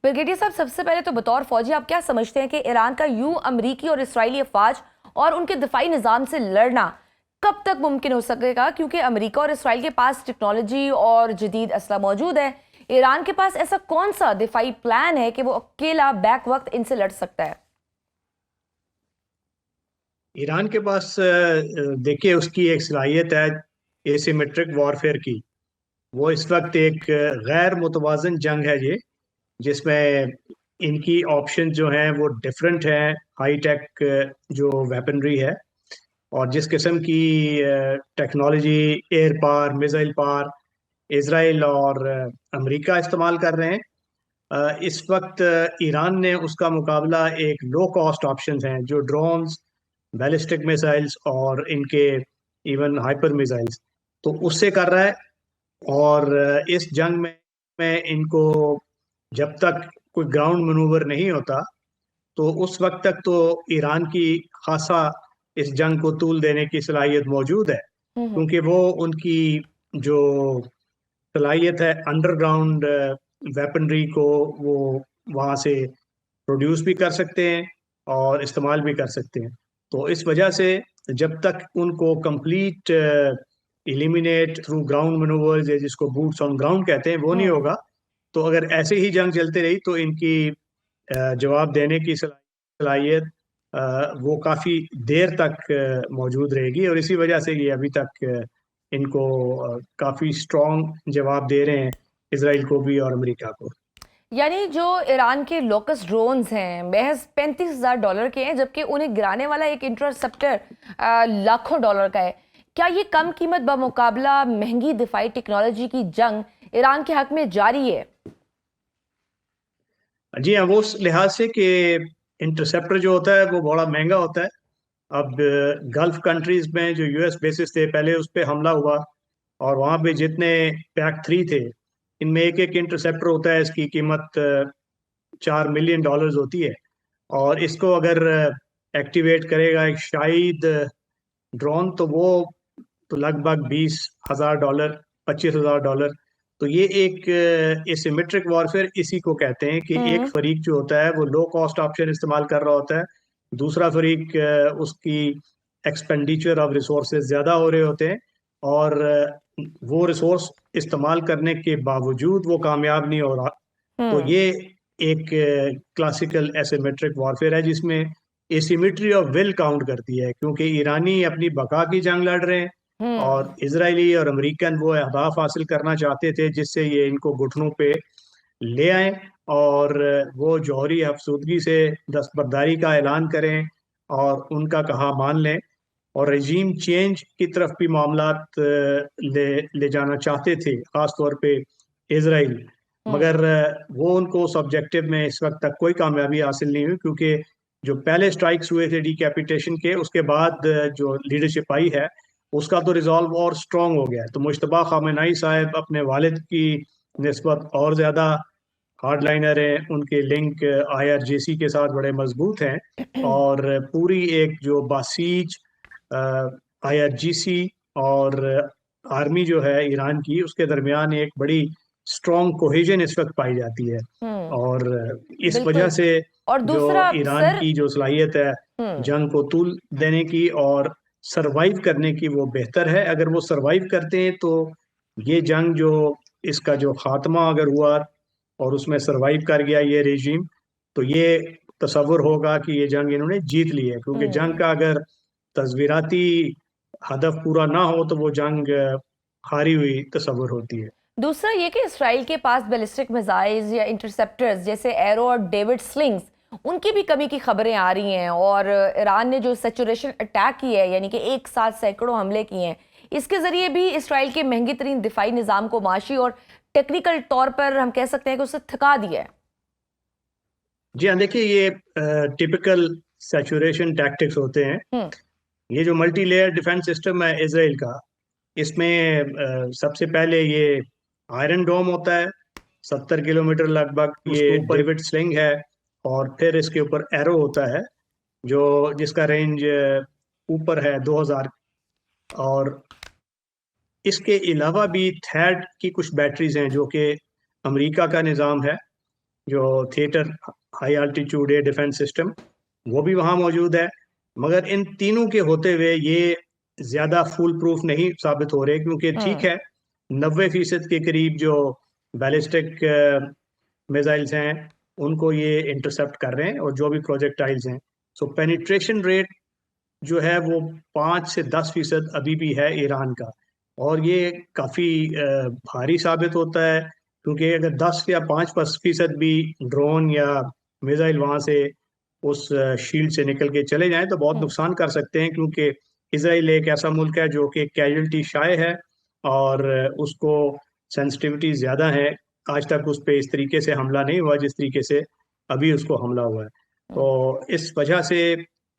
Brigadier साहब, सबसे पहले तो बतौर फौजी आप क्या समझते हैं कि ईरान का यूं अमरीकी और इसराइली अफवाज और उनके दिफाई निज़ाम से लड़ना कब तक मुमकिन हो सकेगा? क्योंकि अमेरिका और इसराइल के पास टेक्नोलॉजी और जदीद असला मौजूद है। ईरान के पास ऐसा कौन सा दिफाई प्लान है कि वो अकेला बैक वक्त इनसे लड़ सकता है? ईरान के पास देखिए उसकी एक सलाहियत है एसिमेट्रिक वॉरफेयर की। वो इस वक्त एक गैर मुतवाजन जंग है ये, जिसमें इनकी ऑप्शन जो हैं वो डिफरेंट हैं। हाई टेक जो वेपनरी है और जिस किस्म की technology, air power, missile power Israel और अमेरिका इस्तेमाल कर रहे हैं, इस वक्त ईरान ने उसका मुकाबला एक लो कॉस्ट ऑप्शंस हैं जो ड्रोन्स, बैलिस्टिक मिसाइल्स और इनके इवन हाइपर मिसाइल्स, तो उससे कर रहा है। और इस जंग में इनको जब तक कोई ग्राउंड मनूवर नहीं होता तो उस वक्त तक तो ईरान की खासा इस जंग को तूल देने की सलाहियत मौजूद है, हम्म। क्योंकि वो उनकी जो सलाहियत है अंडरग्राउंड वेपनरी को वो वहाँ से प्रोड्यूस भी कर सकते हैं और इस्तेमाल भी कर सकते हैं। तो इस वजह से जब तक उनको complete eliminate through ground manoeuvres, या जिसको बूट्स ऑन ग्राउंड कहते हैं, वो नहीं हम्म। होगा, तो अगर ऐसे ही जंग चलती रही तो इनकी जवाब देने की सलाहियत वो काफ़ी देर तक मौजूद रहेगी। और इसी वजह से ये अभी तक इनको काफ़ी स्ट्रॉन्ग जवाब दे रहे हैं, इसराइल को भी और अमेरिका को। यानी जो ईरान के लोकस ड्रोन्स हैं महज $35,000 के हैं, जबकि उन्हें गिराने वाला एक इंटरसेप्टर लाखों डॉलर का है। क्या ये कम कीमत बमुकाबला महंगी दिफाई टेक्नोलॉजी की जंग ईरान के हक में जारी है? जी हाँ, वो उस लिहाज से कि इंटरसेप्टर जो होता है वो बड़ा महंगा होता है। अब गल्फ कंट्रीज में जो यूएस बेसिस थे पहले, उस पर हमला हुआ और वहाँ पे जितने पैक 3 थे, इनमें एक एक इंटरसेप्टर होता है, इसकी कीमत $4 मिलियन होती है। और इसको अगर एक्टिवेट करेगा एक शाहिद ड्रोन, तो वो तो लगभग $20,000, $25,000। तो ये एक एसिमेट्रिक वॉरफेयर इसी को कहते हैं कि एक हम्म। फरीक जो होता है वो लो कॉस्ट ऑप्शन इस्तेमाल कर रहा होता है, दूसरा फरीक उसकी एक्सपेंडिचर ऑफ रिसोर्सेज ज़्यादा हो रहे होते हैं, और वो रिसोर्स इस्तेमाल करने के बावजूद वो कामयाब नहीं हो रहा। तो हम्म। ये एक क्लासिकल एसिमेट्रिक वॉरफेयर है, जिसमें एसिमेट्री ऑफ विल काउंट करती है, क्योंकि ईरानी अपनी बका की जंग लड़ रहे हैं हम्म। और इसराइली और अमेरिकन वो अहदाफ हासिल करना चाहते थे जिससे ये इनको घुटनों पे ले आए और वो जौहरी अफसुदगी से दस्तबरदारी का ऐलान करें और उनका कहा मान लें, और रजीम चेंज की तरफ भी मामलात ले जाना चाहते थे, ख़ास तौर पे इसराइल। हम्म। मगर वो उनको उस ऑब्जेक्टिव में इस वक्त तक कोई कामयाबी हासिल नहीं हुई, क्योंकि जो पहले स्ट्राइक्स हुए थे डिकैपिटेशन के, उसके बाद जो लीडरशिप आई है उसका तो रिजॉल्व और स्ट्रांग हो गया है। तो मुश्तबा खामेनाई साहब अपने वालिद की निस्बत और ज़्यादा हार्डलाइनर हैं, उनके लिंक आईआरजीसी के साथ बड़े मजबूत हैं, और पूरी एक जो बासीज आईआरजीसी और आर्मी जो है ईरान की, उसके दरमियान एक बड़ी स्ट्रॉन्ग कोहेजन इस वक्त पाई जाती है। हम्म। और इस वजह बिल्कुल। से और जो दूसरा ईरान सर। की जो सलाहियत है हम्म। जंग को तूल देने की और सरवाइव करने की, वो बेहतर है। अगर वो सरवाइव करते हैं तो ये जंग जो, इसका जो खात्मा अगर हुआ और उसमें सरवाइव कर गया ये रेजिम, तो ये तसव्वुर होगा कि ये जंग इन्होंने जीत ली है, क्योंकि जंग हम्म। का अगर तस्वीराती हदफ पूरा ना हो तो वो जंग हारी हुई तस्वुर होती है। दूसरा ये कि इसराइल के पास बैलिस्टिक मिसाइल्स या इंटरसेप्टर्स जैसे एरो और डेविड स्लिंग्स, उनकी भी कमी की खबरें आ रही हैं। और ईरान ने जो सैचुरेशन अटैक की है, यानी कि एक साथ सैकड़ों हमले किए हैं, इसके जरिए भी इसराइल के महंगे तरीन दिफाई निज़ाम को माशी और टेक्निकल तौर पर हम कह सकते हैं कि उसे थका दिया है। जी हाँ, देखिए ये टिपिकल सैचुरेशन टैक्टिक्स होते हैं। हम्म। ये जो मल्टी लेयर डिफेंस सिस्टम है इसराइल का, इसमें सबसे पहले ये आयरन डोम होता है, 70 किलोमीटर लगभग, उसके ये ऊपर। डेविड स्लिंग है, और फिर इसके ऊपर एरो होता है जो जिसका रेंज ऊपर है 2000। और इसके अलावा भी थैड की कुछ बैटरीज हैं जो कि अमेरिका का निज़ाम है, जो theatre high altitude air defence system, वो भी वहाँ मौजूद है। मगर इन तीनों के होते हुए ये ज्यादा फूल प्रूफ नहीं साबित हो रहे, क्योंकि ठीक हम्म। है 90% के करीब जो बैलिस्टिक मिसाइल्स हैं उनको ये इंटरसेप्ट कर रहे हैं, और जो भी प्रोजेक्टाइल्स हैं, सो पेनिट्रेशन रेट जो है वो 5 से 10% अभी भी है ईरान का। और ये काफी भारी साबित होता है, क्योंकि अगर 10 या 5% भी ड्रोन या मिसाइल वहां से उस शील्ड से निकल के चले जाएं तो बहुत हम्म। नुकसान कर सकते हैं, क्योंकि इसराइल एक ऐसा मुल्क है जो कि कैजुअल्टी शाय है, और उसको सेंसिटिविटी ज्यादा है। आज तक उस पर इस तरीके से हमला नहीं हुआ जिस तरीके से अभी उसको हमला हुआ है। तो हम्म। इस वजह से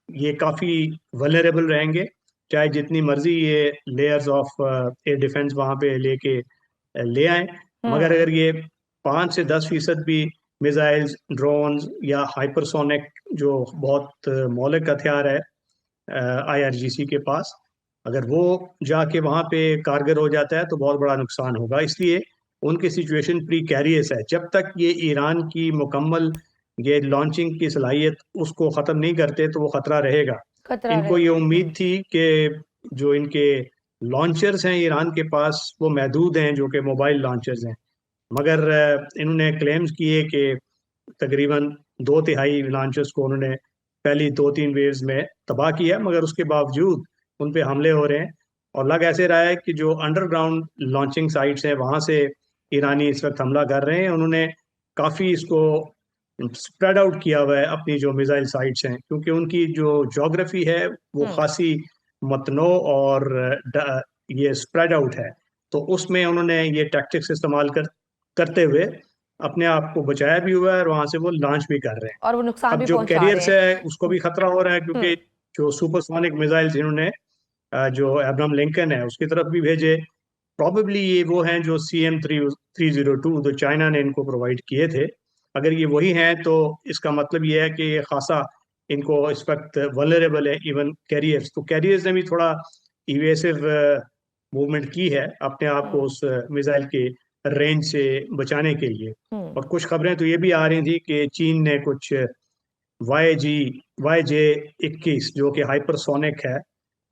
ये काफी वल्नरेबल रहेंगे, चाहे जितनी मर्जी ये लेयर्स ऑफ एयर डिफेंस वहां पे लेके ले आए। मगर हम्म। अगर ये 5 से 10% भी मिसाइल्स, ड्रोन्स या हाइपरसोनिक जो बहुत मौलिक हथियार है आईआरजीसी के पास, अगर वो जाके वहां पे कारगर हो जाता है तो बहुत बड़ा नुकसान होगा। इसलिए उनकी सिचुएशन प्री कैरियस है। जब तक ये ईरान की मुकम्मल ये लॉन्चिंग की सलाहियत उसको ख़त्म नहीं करते तो वो ख़तरा रहेगा। खतरा इनको ये रहेगा। उम्मीद थी कि जो इनके लॉन्चर्स हैं ईरान के पास वो महदूद हैं, जो कि मोबाइल लॉन्चर्स हैं। मगर इन्होंने क्लेम्स किए कि तकरीबन 2/3 लॉन्चर्स को उन्होंने पहली 2-3 वेव्स में तबाह किया, मगर उसके बावजूद उन पे हमले हो रहे हैं। और लग ऐसे रहा है कि जो अंडरग्राउंड लॉन्चिंग साइट्स हैं वहां से ईरानी इस वक्त हमला कर रहे हैं। उन्होंने काफ़ी इसको स्प्रेड आउट किया हुआ है अपनी जो मिसाइल साइट्स हैं, क्योंकि उनकी जो जोग्राफी है वो हम्म। खासी मतनो और ये स्प्रेड आउट है। तो उसमें उन्होंने ये टैक्टिक्स इस्तेमाल करते हुए अपने आप को बचाया भी हुआ है, और वहां से वो लॉन्च भी कर रहे हैं। और वो नुकसान अब भी जो पहुंचा रहे कैरियर्स हैं। है उसको भी खतरा हो रहा है, क्योंकि हम्म। जो सुपरसोनिक मिसाइल्स इन्होंने जो अब्राहम लिंकन है उसकी तरफ भी भेजे, प्रॉबेबली ये वो हैं जो CM-302 जो चाइना ने इनको प्रोवाइड किए थे। अगर ये वही हैं तो इसका मतलब ये है कि ये खासा इनको इस वक्त वल्नरेबल है इवन कैरियर्स। तो कैरियर्स ने भी थोड़ा इवेसिव मूवमेंट की है अपने आप को हम्म। उस मिसाइल के रेंज से बचाने के लिए। हम्म। और कुछ खबरें तो ये भी आ रही थी कि चीन ने कुछ YG YJ-21 जो कि हाइपरसोनिक है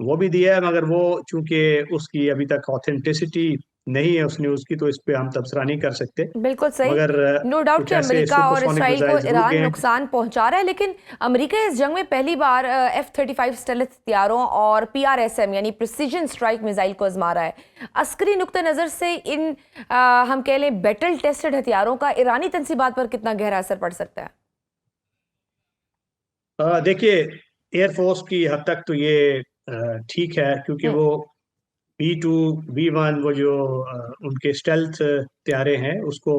वो भी दिया है, मगर वो चूंकि उसकी अभी तक ऑथेंटिसिटी नहीं है उस न्यूज़ की, तो इस पे हम तबसरा नहीं कर सकते। बिल्कुल सही। मगर नो डाउट कुछ कि ऐसे अमेरिका और सुपरसोनिक इसराइल को मिसाइल जरूर ईरान गए हैं। नुकसान पहुंचा रहा है, लेकिन अमेरिका इस जंग में पहली बार F-35 स्टेल्थ हथियारों और PRSM यानी प्रिसीजन स्ट्राइक मिसाइल को आजमा रहा है। अस्करी नुक्ते नज़र से इन हम कह लें बैटल टेस्टेड हथियारों का ईरानी तंसीबात पर कितना गहरा असर पड़ सकता है? देखिए, एयरफोर्स की हद तक तो ये ठीक है, क्योंकि हम्म। वो B2 B1 वो जो उनके स्टेल्थ हथियारे हैं उसको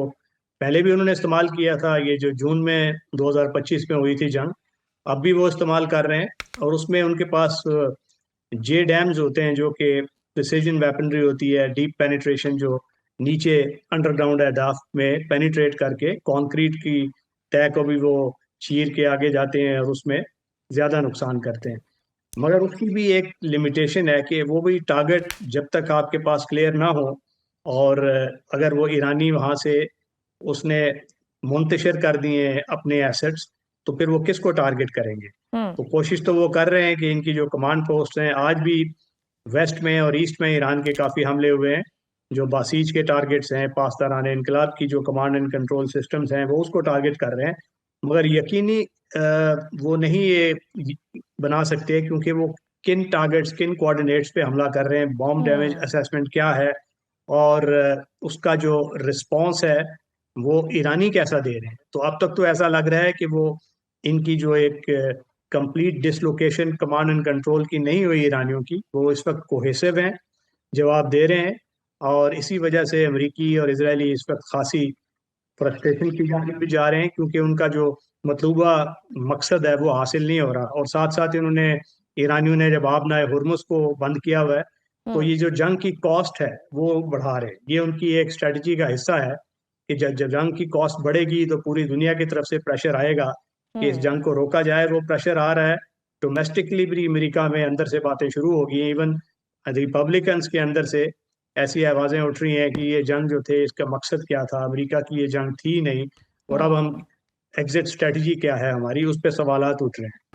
पहले भी उन्होंने इस्तेमाल किया था। ये जो जून में 2025 में हुई थी जंग, अब भी वो इस्तेमाल कर रहे हैं। और उसमें उनके पास जे डैम्स होते हैं जो कि प्रिसीजन वेपनरी होती है, डीप पेनिट्रेशन, जो नीचे अंडरग्राउंड अहदाफ में पेनिट्रेट करके कंक्रीट की तय को भी वो चीर के आगे जाते हैं और उसमें ज़्यादा नुकसान करते हैं। मगर उसकी भी एक लिमिटेशन है कि वो भी टारगेट जब तक आपके पास क्लियर ना हो, और अगर वो ईरानी वहाँ से उसने मुंतशिर कर दिए हैं अपने एसेट्स, तो फिर वो किसको टारगेट करेंगे। हम्म। तो कोशिश तो वो कर रहे हैं कि इनकी जो कमांड पोस्ट हैं, आज भी वेस्ट में और ईस्ट में ईरान के काफ़ी हमले हुए हैं। जो बासीज के टारगेट्स हैं, पासदारान इनकलाब की जो कमांड एंड कंट्रोल सिस्टम्स हैं वो उसको टारगेट कर रहे हैं। मगर यकीनी वो नहीं ये बना सकते, क्योंकि वो किन टारगेट्स, किन कोऑर्डिनेट्स पे हमला कर रहे हैं, बॉम्ब डैमेज हम्म। असेसमेंट क्या है, और उसका जो रिस्पॉन्स है वो ईरानी कैसा दे रहे हैं। तो अब तक तो ऐसा लग रहा है कि वो इनकी जो एक complete dislocation command and control की नहीं हुई ईरानियों की, वो इस वक्त कोहेसिव हैं, जवाब दे रहे हैं। और इसी वजह से अमरीकी और इजरायली इस वक्त खासी फ्रस्ट्रेशन की जाने भी जा रहे हैं, क्योंकि उनका जो मतलूबा मकसद है वो हासिल नहीं हो रहा। और साथ साथ इन्होंने, ईरानियों ने जब आबनाए हुर्मुज को बंद किया हुआ है, तो हम्म। ये जो जंग की कॉस्ट है वो बढ़ा रहे हैं। ये उनकी एक स्ट्रेटजी का हिस्सा है कि जब जब जंग की कॉस्ट बढ़ेगी तो पूरी दुनिया की तरफ से प्रेशर आएगा कि इस हम्म। जंग को रोका जाए। वो प्रेशर आ रहा है डोमेस्टिकली भी, अमेरिका में अंदर से बातें शुरू हो गई हैं। इवन रिपब्लिकन्स के अंदर से ऐसी आवाज़ें उठ रही हैं कि ये जंग जो थे इसका मकसद क्या था, अमेरिका की ये जंग थी नहीं। और अब हम एग्जिट स्ट्रेटजी क्या है हमारी, उस पर सवालात उठ रहे हैं।